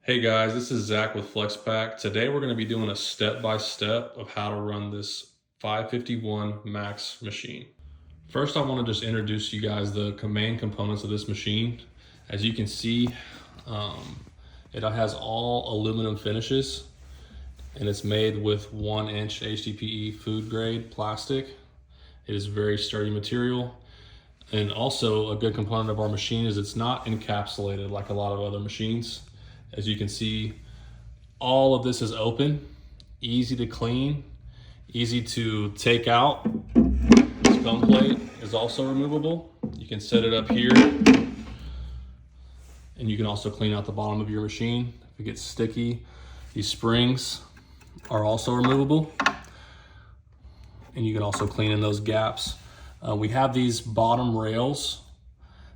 Hey guys, this is Zach with Flexpak. Today we're going to be doing a step-by-step of how to run this 551 Max machine. First, I want to just introduce you guys the main components of this machine. As you can see, it has all aluminum finishes and it's made with 1-inch HDPE food grade plastic. It is very sturdy material. And also a good component of our machine is it's not encapsulated like a lot of other machines. As you can see, all of this is open, easy to clean, easy to take out. This cone plate is also removable. You can set it up here, and you can also clean out the bottom of your machine. If it gets sticky, these springs are also removable, and you can also clean in those gaps. We have these bottom rails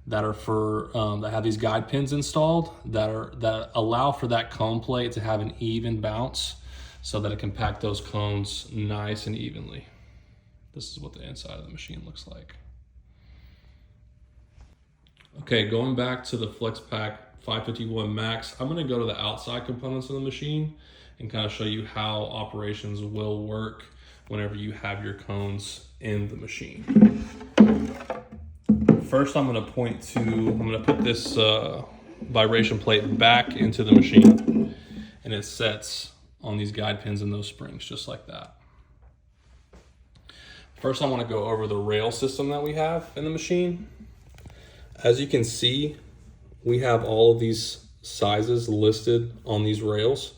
that are for that have these guide pins installed that allow for that cone plate to have an even bounce so that it can pack those cones nice and evenly. This is what the inside of the machine looks like. Okay, going back to the Flexpak 551 Max, I'm going to go to the outside components of the machine and kind of show you how operations will work whenever you have your cones in the machine. First, I'm going to put this vibration plate back into the machine, and it sets on these guide pins and those springs just like that. First, I want to go over the rail system that we have in the machine. As you can see, we have all of these sizes listed on these rails.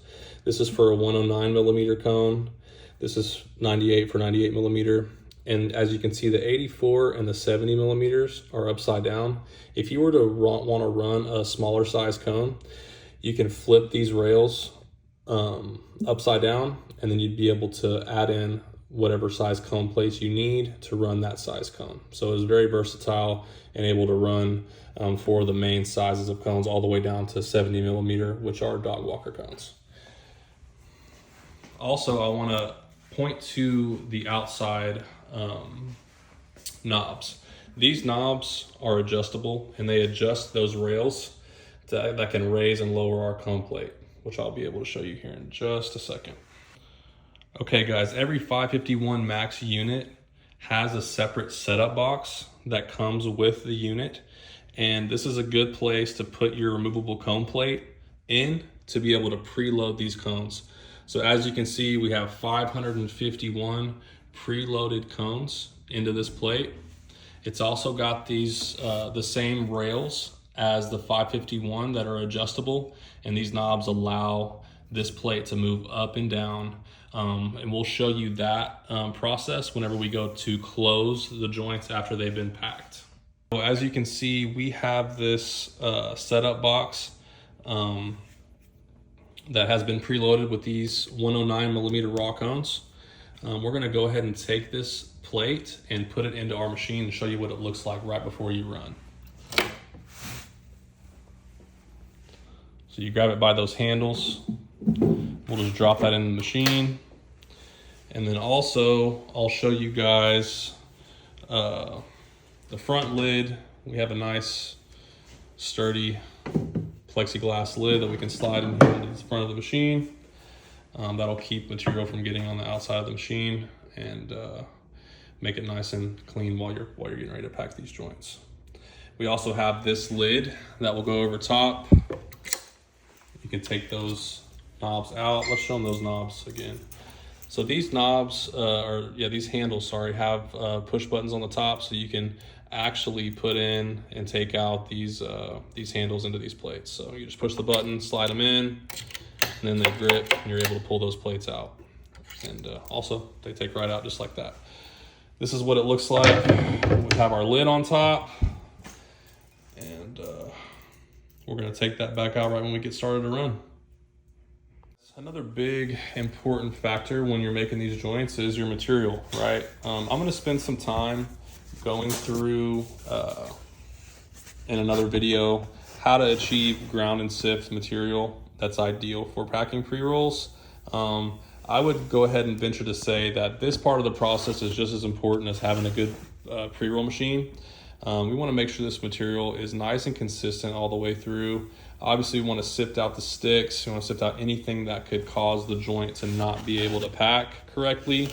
This is for a 109 millimeter cone. This is 98 for 98 millimeter. And as you can see, the 84 and the 70 millimeters are upside down. If you were to want to run a smaller size cone, you can flip these rails upside down, and then you'd be able to add in whatever size cone plates you need to run that size cone. So it's very versatile and able to run for the main sizes of cones all the way down to 70 millimeter, which are dog walker cones. Also, I want to point to the outside knobs. These knobs are adjustable, and they adjust those rails that can raise and lower our cone plate, which I'll be able to show you here in just a second. Okay guys, every 551 Max unit has a separate setup box that comes with the unit, and this is a good place to put your removable cone plate in to be able to preload these cones. So as you can see, we have 551 preloaded cones into this plate. It's also got these the same rails as the 551 that are adjustable, and these knobs allow this plate to move up and down, and we'll show you that process whenever we go to close the joints after they've been packed. So as you can see, we have this setup box that has been preloaded with these 109 millimeter raw cones. We're going to go ahead and take this plate and put it into our machine and show you what it looks like right before you run. So you grab it by those handles. We'll just drop that in the machine. And then also, I'll show you guys the front lid. We have a nice sturdy plexiglass lid that we can slide into the front of the machine. That'll keep material from getting on the outside of the machine and make it nice and clean while you're getting ready to pack these joints. We also have this lid that will go over top. You can take those knobs out. Let's show them those knobs again. So these knobs, these handles, have push buttons on the top, so you can actually put in and take out these handles into these plates. So you just push the button, slide them in, and then they grip, and you're able to pull those plates out. And also, they take right out just like that. This is what it looks like. We have our lid on top, and we're going to take that back out right when we get started to run. Another big important factor when you're making these joints is your material, right? I'm going to spend some time going through in another video how to achieve ground and sift material that's ideal for packing pre-rolls. I would go ahead and venture to say that this part of the process is just as important as having a good pre-roll machine. We want to make sure this material is nice and consistent all the way through. Obviously, we want to sift out the sticks. We want to sift out anything that could cause the joint to not be able to pack correctly.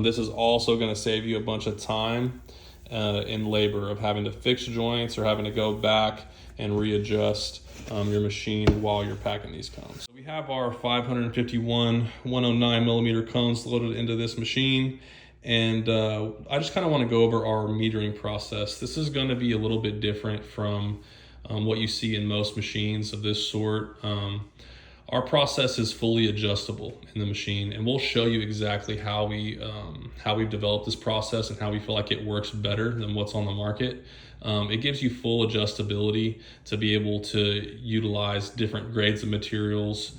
This is also going to save you a bunch of time and labor of having to fix joints or having to go back and readjust your machine while you're packing these cones. So we have our 551 109 millimeter cones loaded into this machine. And I just kind of want to go over our metering process. This is going to be a little bit different from what you see in most machines of this sort. Our process is fully adjustable in the machine, and we'll show you exactly how we've developed this process and how we feel like it works better than what's on the market. It gives you full adjustability to be able to utilize different grades of materials,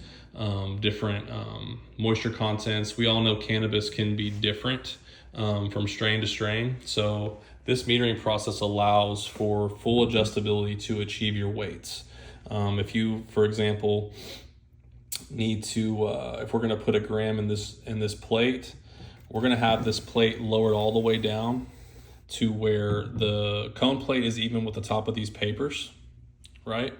different moisture contents. We all know cannabis can be different from strain to strain. So this metering process allows for full adjustability to achieve your weights. If you, for example, need to, if we're going to put a gram in this plate, we're going to have this plate lowered all the way down to where the cone plate is even with the top of these papers, right?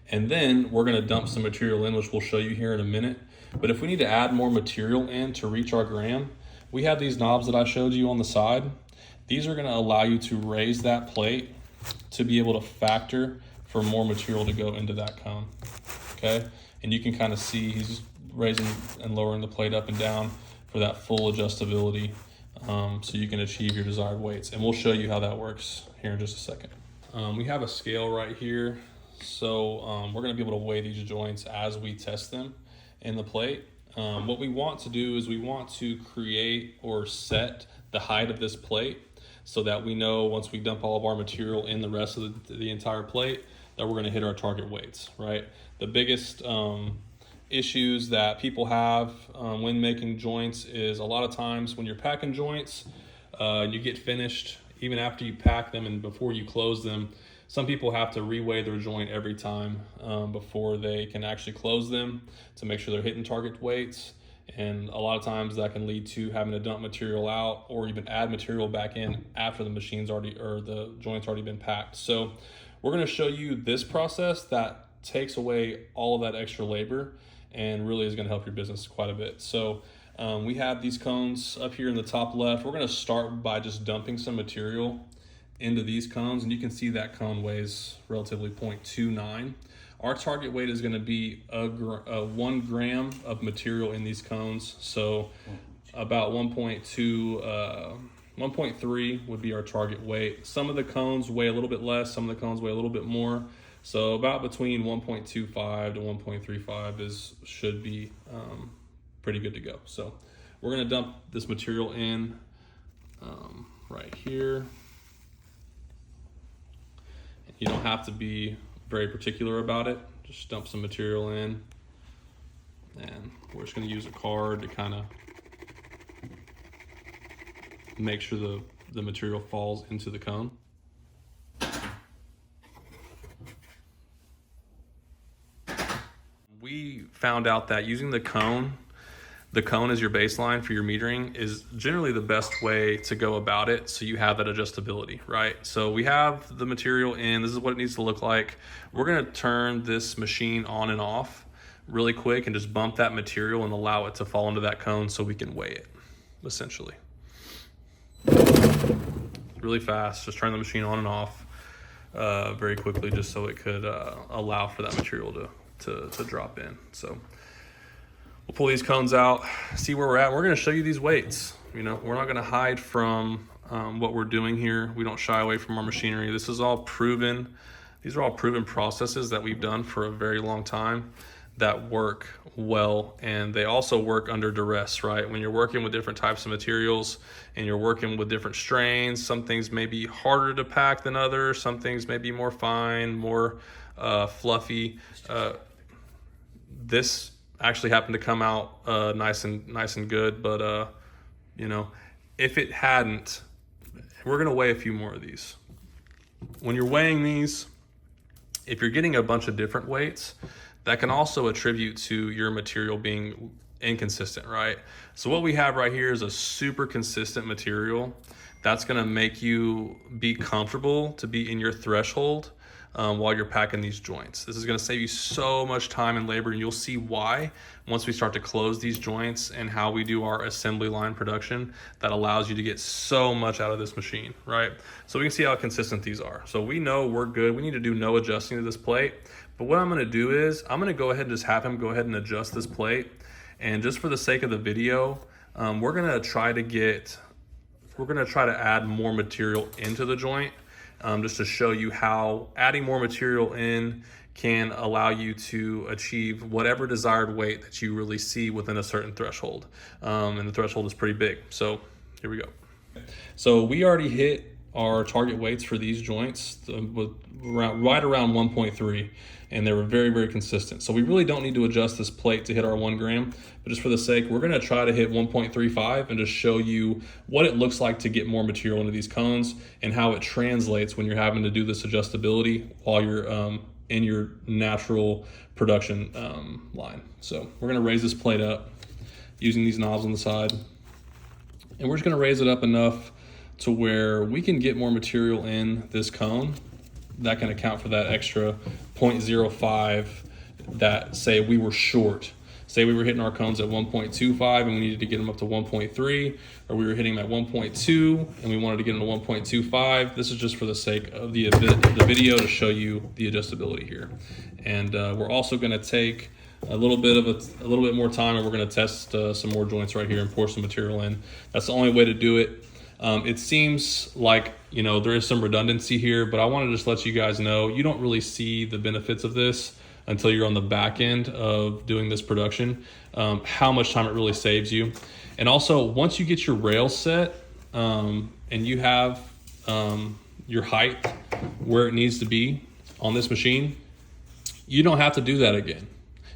And then we're going to dump some material in, which we'll show you here in a minute. But if we need to add more material in to reach our gram, we have these knobs that I showed you on the side. These are going to allow you to raise that plate to be able to factor for more material to go into that cone, okay? And you can kind of see he's raising and lowering the plate up and down for that full adjustability, so you can achieve your desired weights. And we'll show you how that works here in just a second. We have a scale right here. So we're going to be able to weigh these joints as we test them in the plate. What we want to do is we want to create or set the height of this plate so that we know once we dump all of our material in the rest of the entire plate that we're going to hit our target weights, right? The biggest issues that people have when making joints is a lot of times when you're packing joints, you get finished even after you pack them and before you close them. Some people have to reweigh their joint every time before they can actually close them to make sure they're hitting target weights. And a lot of times that can lead to having to dump material out or even add material back in after the machine's already, or the joint's already been packed. So we're going to show you this process that takes away all of that extra labor and really is going to help your business quite a bit. So we have these cones up here in the top left. We're going to start by just dumping some material into these cones, and you can see that cone weighs relatively 0.29. Our target weight is going to be 1 gram of material in these cones, so about 1.3 would be our target weight. Some of the cones weigh a little bit less, some of the cones weigh a little bit more, so about between 1.25 to 1.35 should be pretty good to go. So we're going to dump this material in right here. You don't have to be very particular about it. Just dump some material in, and we're just going to use a card to kind of make sure the material falls into the cone. We found out that using the cone as your baseline for your metering is generally the best way to go about it, so you have that adjustability, right? So we have the material in, this is what it needs to look like. We're gonna turn this machine on and off really quick and just bump that material and allow it to fall into that cone so we can weigh it, essentially. Really fast, just turn the machine on and off very quickly just so it could allow for that material to drop in. So we'll pull these cones out, see where we're at. We're going to show you these weights. You know, we're not going to hide from what we're doing here. We don't shy away from our machinery. This is all proven. These are all proven processes that we've done for a very long time that work well, and they also work under duress, right? When you're working with different types of materials and you're working with different strains, some things may be harder to pack than others. Some things may be more fine, more fluffy. This actually happened to come out nice and good, but you know, if it hadn't, we're gonna weigh a few more of these. When you're weighing these, if you're getting a bunch of different weights, that can also attribute to your material being inconsistent, right? So what we have right here is a super consistent material that's gonna make you be comfortable to be in your threshold while you're packing these joints. This is going to save you so much time and labor, and you'll see why once we start to close these joints and how we do our assembly line production. That allows you to get so much out of this machine, right? So we can see how consistent these are. So we know we're good. We need to do no adjusting to this plate. But what I'm going to do is I'm going to go ahead and just have him go ahead and adjust this plate. And just for the sake of the video, we're going to try to add more material into the joint, just to show you how adding more material in can allow you to achieve whatever desired weight that you really see within a certain threshold. And the threshold is pretty big. So here we go. So we already hit our target weights for these joints with right around 1.3, and they were very, very consistent. So we really don't need to adjust this plate to hit our 1 gram, but just for the sake, we're gonna try to hit 1.35 and just show you what it looks like to get more material into these cones and how it translates when you're having to do this adjustability while you're in your natural production line. So we're gonna raise this plate up using these knobs on the side, and we're just gonna raise it up enough to where we can get more material in this cone that can account for that extra 0.05 that, say we were short. Say we were hitting our cones at 1.25 and we needed to get them up to 1.3, or we were hitting them at 1.2 and we wanted to get them to 1.25. This is just for the sake of the video to show you the adjustability here. And we're also gonna take a little bit more time, and we're gonna test some more joints right here and pour some material in. That's the only way to do it. It seems like, you know, there is some redundancy here, but I want to just let you guys know you don't really see the benefits of this until you're on the back end of doing this production, how much time it really saves you. And also, once you get your rail set and you have your height where it needs to be on this machine, you don't have to do that again.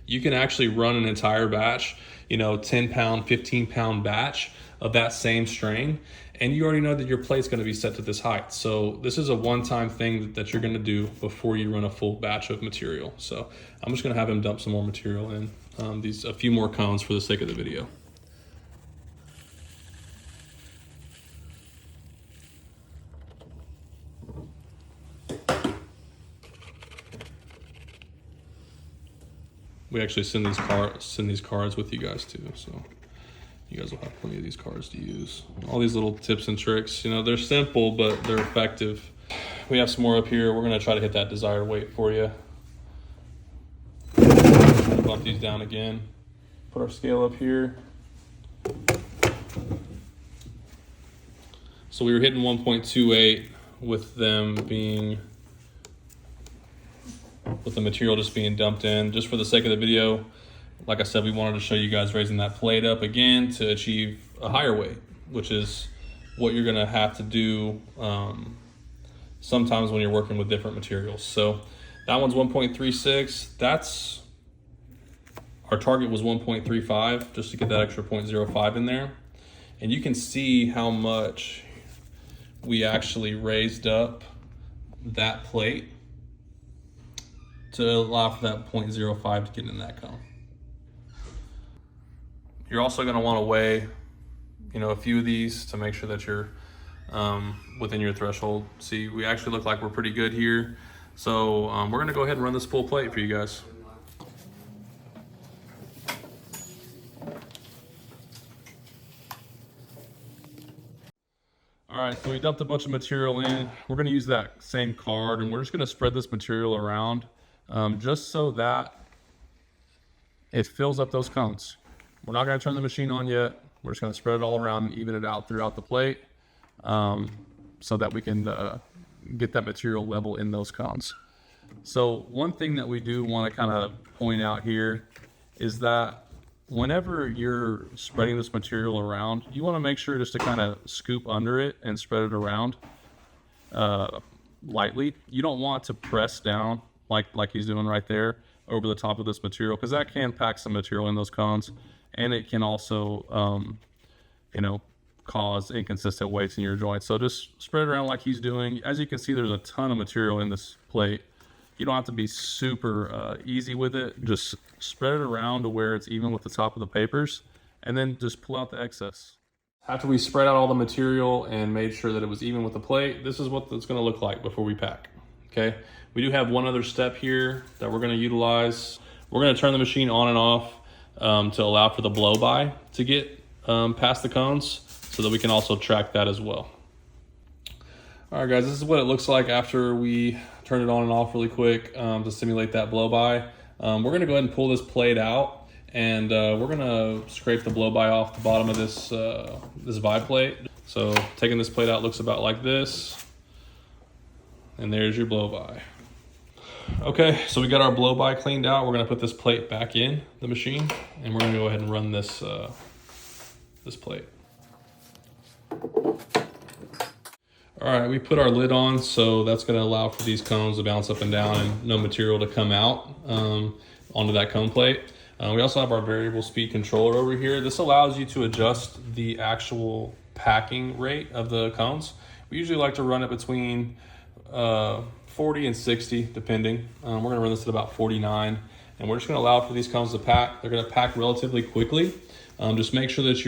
You can actually run an entire batch, you know, 10 pound, 15 pound batch of that same strain, and you already know that your plate's going to be set to this height. So this is a one-time thing that you're going to do before you run a full batch of material. So I'm just going to have him dump some more material in, a few more cones for the sake of the video. We actually send these cards with you guys too, so you guys will have plenty of these cards to use. All these little tips and tricks, you know, they're simple, but they're effective. We have some more up here. We're gonna try to hit that desired weight for you. Bump these down again. Put our scale up here. So we were hitting 1.28 with them being, with the material just being dumped in. Just for the sake of the video, like I said, we wanted to show you guys raising that plate up again to achieve a higher weight, which is what you're gonna have to do sometimes when you're working with different materials. So that one's 1.36. That's, our target was 1.35, just to get that extra 0.05 in there. And you can see how much we actually raised up that plate to allow for that 0.05 to get in that cone. You're also going to want to weigh, you know, a few of these to make sure that you're within your threshold. See, we actually look like we're pretty good here. So we're going to go ahead and run this full plate for you guys. All right, so we dumped a bunch of material in. We're going to use that same card, and we're just going to spread this material around just so that it fills up those cones. We're not going to turn the machine on yet. We're just going to spread it all around and even it out throughout the plate so that we can get that material level in those cones. So one thing that we do want to kind of point out here is that whenever you're spreading this material around, you want to make sure just to kind of scoop under it and spread it around lightly. You don't want to press down like he's doing right there over the top of this material, because that can pack some material in those cones, and it can also you know, cause inconsistent weights in your joint. So just spread it around like he's doing. As you can see, there's a ton of material in this plate. You don't have to be super easy with it. Just spread it around to where it's even with the top of the papers, and then just pull out the excess. After we spread out all the material and made sure that it was even with the plate, this is what it's going to look like before we pack. okay? We do have one other step here that we're gonna utilize. We're gonna turn the machine on and off to allow for the blow by to get past the cones so that we can also track that as well. All right, guys, this is what it looks like after we turn it on and off really quick to simulate that blow by. We're gonna go ahead and pull this plate out, and we're gonna scrape the blow by off the bottom of this this vibe plate. So taking this plate out looks about like this, and there's your blow by. Okay, so we got our blow by cleaned out. We're gonna put this plate back in the machine, and we're gonna go ahead and run this this plate. All right, we put our lid on, so that's gonna allow for these cones to bounce up and down and no material to come out onto that cone plate. We also have our variable speed controller over here. This allows you to adjust the actual packing rate of the cones. We usually like to run it between 40 and 60, depending. We're gonna run this at about 49, and we're just gonna allow for these cones to pack. They're gonna pack relatively quickly. Just make sure that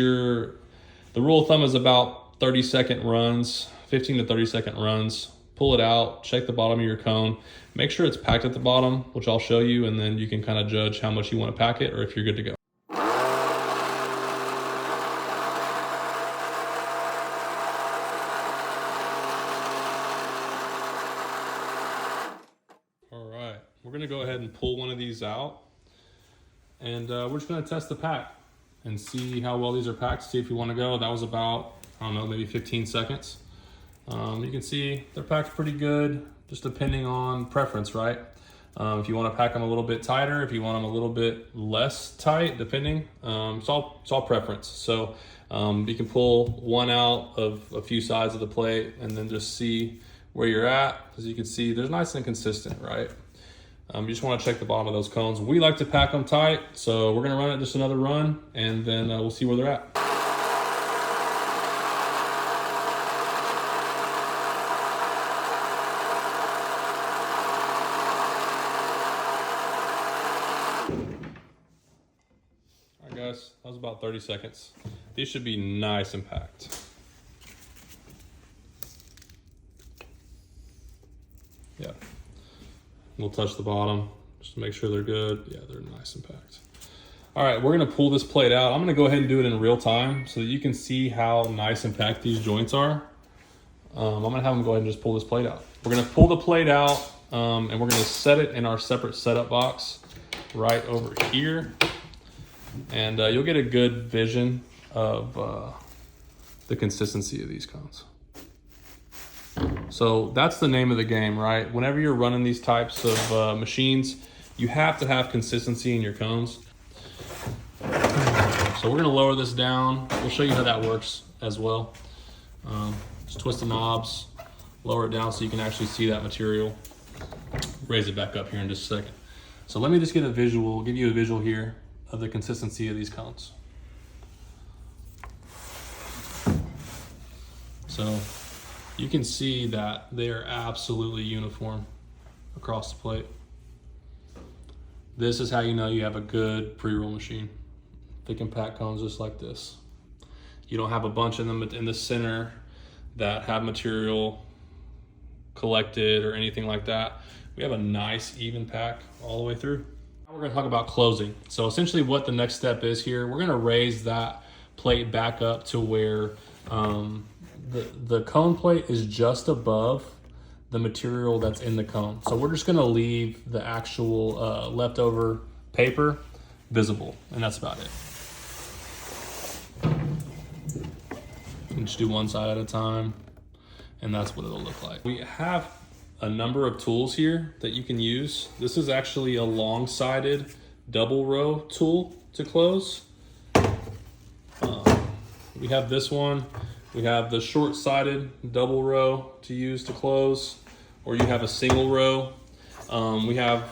the rule of thumb is about 30-second runs, 15 to 30-second runs. Pull it out, check the bottom of your cone, make sure it's packed at the bottom, which I'll show you, and then you can kind of judge how much you want to pack it or if you're good to go. All right, we're gonna go ahead and pull one of these out, and we're just gonna test the pack and see how well these are packed, see if you want to go. That was about, I don't know, maybe 15 seconds. You can see they're packed pretty good, just depending on preference, right? If you want to pack them a little bit tighter, if you want them a little bit less tight, depending, it's all preference. So you can pull one out of a few sides of the plate and then just see where you're at. As you can see, they're nice and consistent, right? You just want to check the bottom of those cones. We like to pack them tight, so we're gonna run it just another run, and then we'll see where they're at. All right, guys, that was about 30 seconds. These should be nice and packed. Yeah. We'll touch the bottom just to make sure they're good. Yeah, they're nice and packed. All right, we're gonna pull this plate out. I'm gonna go ahead and do it in real time so that you can see how nice and packed these joints are. I'm gonna have them go ahead and just pull this plate out. We're gonna pull the plate out and we're gonna set it in our separate setup box right over here. And you'll get a good vision of the consistency of these cones. So that's the name of the game, right? Whenever you're running these types of machines, you have to have consistency in your cones. So we're gonna lower this down. We'll show you how that works as well. Just twist the knobs, lower it down so you can actually see that material. Raise it back up here in just a second. So let me just get a visual, give you a visual here of the consistency of these cones. So you can see that they are absolutely uniform across the plate. This is how you know you have a good pre-roll machine. They can pack cones just like this. You don't have a bunch of them in the center that have material collected or anything like that. We have a nice even pack all the way through. Now we're gonna talk about closing. So essentially what the next step is here, we're gonna raise that plate back up to where the cone plate is just above the material that's in the cone. So we're just gonna leave the actual leftover paper visible, and that's about it. And just do one side at a time, and that's what it'll look like. We have a number of tools here that you can use. This is actually a long-sided double row tool to close. We have this one. We have the short-sided double row to use to close, or you have a single row. We have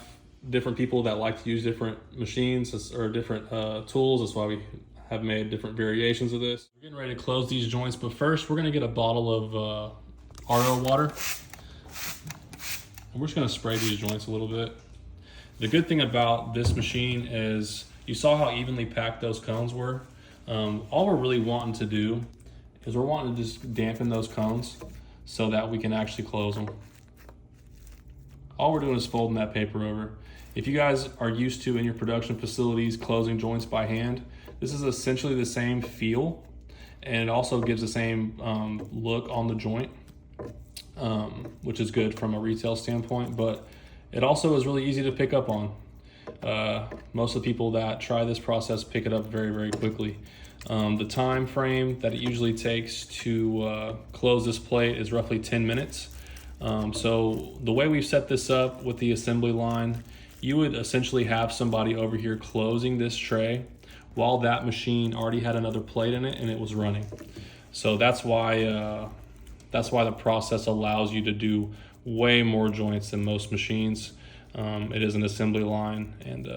different people that like to use different machines or different tools. That's why we have made different variations of this. We're getting ready to close these joints, but first we're gonna get a bottle of RO water. And we're just gonna spray these joints a little bit. The good thing about this machine is you saw how evenly packed those cones were. All we're really wanting to do is we're wanting to just dampen those cones so that we can actually close them. all we're doing is folding that paper over. If you guys are used to in your production facilities closing joints by hand, this is essentially the same feel, and it also gives the same look on the joint, which is good from a retail standpoint, but it also is really easy to pick up on. Most of the people that try this process pick it up very, very quickly. The time frame that it usually takes to close this plate is roughly 10 minutes. So the way we've set this up with the assembly line, you would essentially have somebody over here closing this tray while that machine already had another plate in it and it was running. So that's why the process allows you to do way more joints than most machines. It is an assembly line, and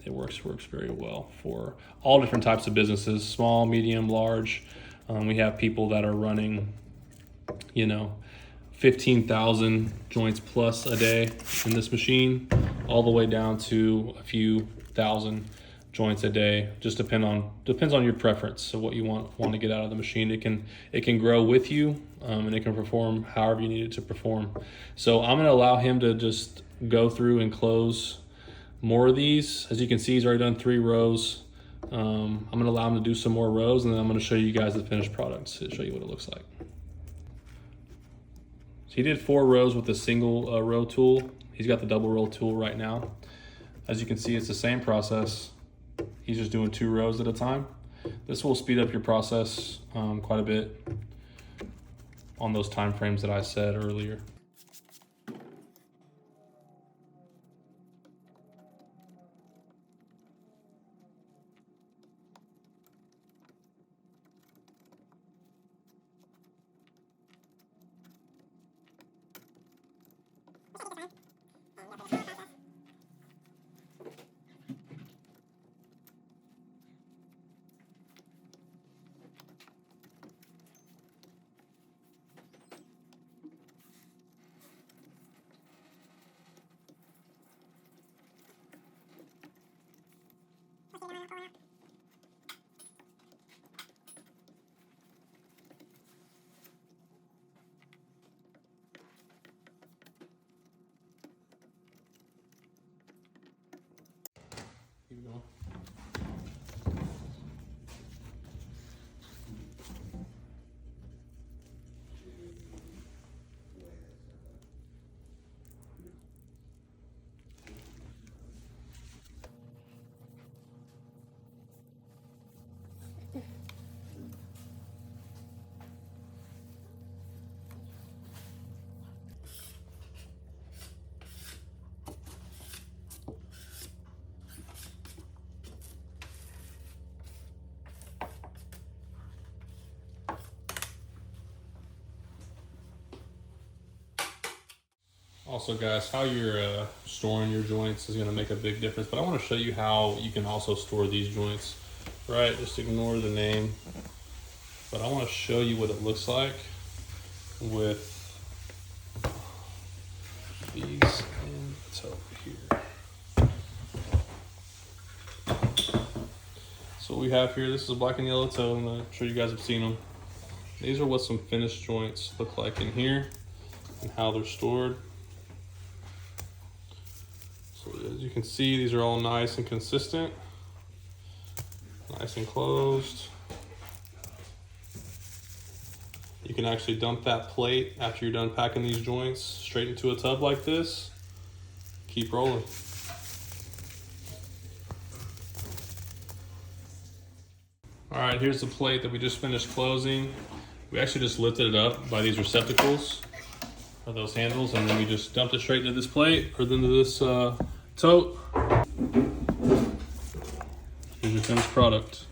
it works very well for all different types of businesses, small, medium, large. We have people that are running, 15,000 joints plus a day in this machine, all the way down to a few thousand joints a day. Just depends on your preference of what you want to get out of the machine. It can grow with you, and it can perform however you need it to perform. So I'm going to allow him to just go through and close more of these. As you can see, he's already done 3 rows. I'm going to allow him to do some more rows, and then I'm going to show you guys the finished product to show you what it looks like. So he did 4 rows with a single row tool. He's got the double row tool right now. As you can see, it's the same process. He's just doing 2 rows at a time. This will speed up your process quite a bit on those time frames that I said earlier. Keep going. Also, guys, how you're storing your joints is going to make a big difference, but I want to show you how you can also store these joints, right? Just ignore the name, but I want to show you what it looks like with these in the tote here. So what we have here, this is a black and yellow tote, and I'm sure you guys have seen them. These are what some finished joints look like in here and how they're stored. So as you can see, these are all nice and consistent, nice and closed. You can actually dump that plate after you're done packing these joints straight into a tub like this. Keep rolling. All right, here's the plate that we just finished closing. We actually just lifted it up by these receptacles, or those handles, and then we just dumped it straight into this plate or into this tote. Here's your finished product.